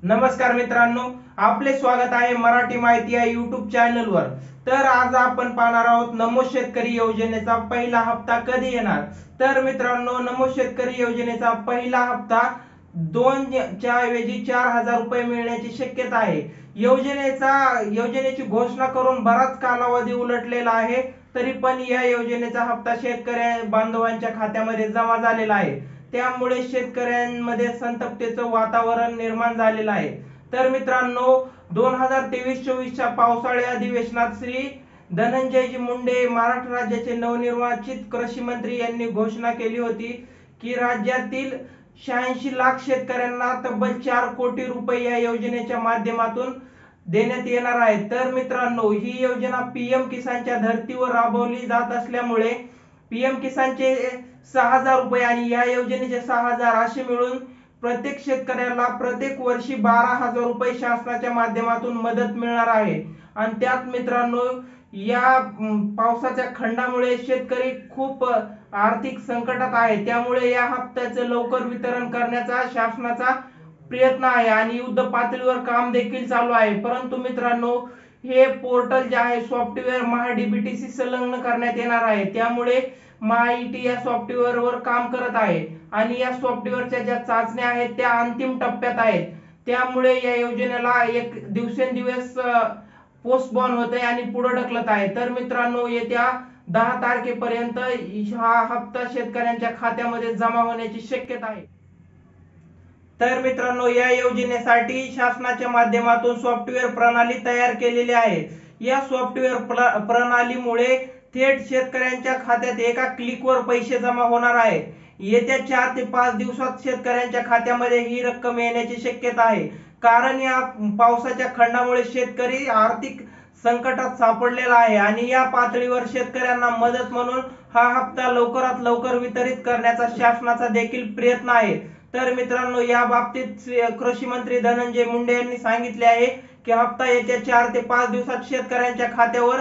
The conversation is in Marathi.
नमस्कार मित्रांनो, आपले स्वागत आहे मराठी माहिती या युट्यूब चॅनलवर। तर आज आपण पाहणार आहोत नमो शेतकरी योजनेचा पहिला हप्ता कधी येणार। तर मित्रांनो, नमो शेतकरी योजनेचा पहिला हप्ता 2 च्या ऐवजी 4000 रुपये मिळण्याची शक्यता आहे। योजनेची घोषणा करून बराच कालावधी उलटलेला आहे, तरी पण या योजनेचा हप्ता शेतकरी बांधवांच्या खात्यामध्ये जमा झालेला आहे। त्यामुळे शेतकऱ्यांमध्ये संतप्तीचं वातावरण निर्माण झालेलं आहे। तर मित्रांनो, 2023-24च्या पावसाळी अधिवेशनात श्री धनंजयजी मुंडे, महाराष्ट्र राज्याचे नवनिर्वाचित कृषी मंत्री यांनी घोषणा केली होती की राज्यातील 86 लाख शेतकऱ्यांना तब्बल 4 कोटी रुपये या योजनेच्या माध्यमातून देण्यात येणार आहे। तर मित्रांनो, ही योजना पीएम किसानच्या धर्तीवर राबवली जात असल्यामुळे पीएम किसानचे 6000 रुपये आणि या योजनेचे 6000 असे मिळून प्रत्येक शेतकऱ्याला प्रत्येक वर्षी 12000 रुपये शासनाच्या माध्यमातून मदत मिळणार आहे। आणि त्यात मित्रांनो, या पावसाच्या खंडामुळे शेतकरी खूप आर्थिक संकटात आहे। त्यामुळे या हप्त्याचे लवकर वितरण करण्याचा शासनाचा प्रयत्न आहे आणि युद्ध पातळीवर काम देखील चालू आहे। परंतु मित्रांनो, हे पोर्टल जे आहे, सॉफ्टवेअर महाडीबीटीशी संलग्न करण्यात येणार आहे। त्यामुळे महाईटी या सॉफ्टवेअरवर काम करत आहे आणि या सॉफ्टवेअरच्या ज्या चाचण्या आहेत त्या अंतिम टप्प्यात आहेत। त्यामुळे या योजनेला एक दिवसेंदिवस पोस्टपोन होत आहे आणि पुढे ढकलत आहे। तर मित्रांनो, येत्या 10 तारखेपर्यंत हा हप्ता शेतकऱ्यांच्या खात्यामध्ये जमा होण्याची शक्यता आहे। तर मित्रांनो, या योजनेसाठी शासनाच्या माध्यमातून सॉफ्टवेअर प्रणाली तयार केलेली आहे। या सॉफ्टवेअर प्रणालीमुळे थेट शेतकऱ्यांच्या खात्यात एका क्लिकवर पैसे जमा होणार आहे। येत्या 4 ते 5 दिवसात शेतकऱ्यांच्या खात्यामध्ये ही रक्कम येण्याची शक्यता आहे, कारण या पावसाच्या खंडामुळे शेतकरी आर्थिक संकटात सापडलेला आहे आणि या पातळीवर शेतकऱ्यांना मदत म्हणून हा हप्ता लवकरात लवकर वितरित करण्याचा शासनाचा देखील प्रयत्न आहे। तर मित्रांनो, या बाबतीत कृषी मंत्री धनंजय मुंडे यांनी सांगितले आहे की हप्ता येत्या 4 ते 5 दिवसात शेतकऱ्यांच्या खात्यावर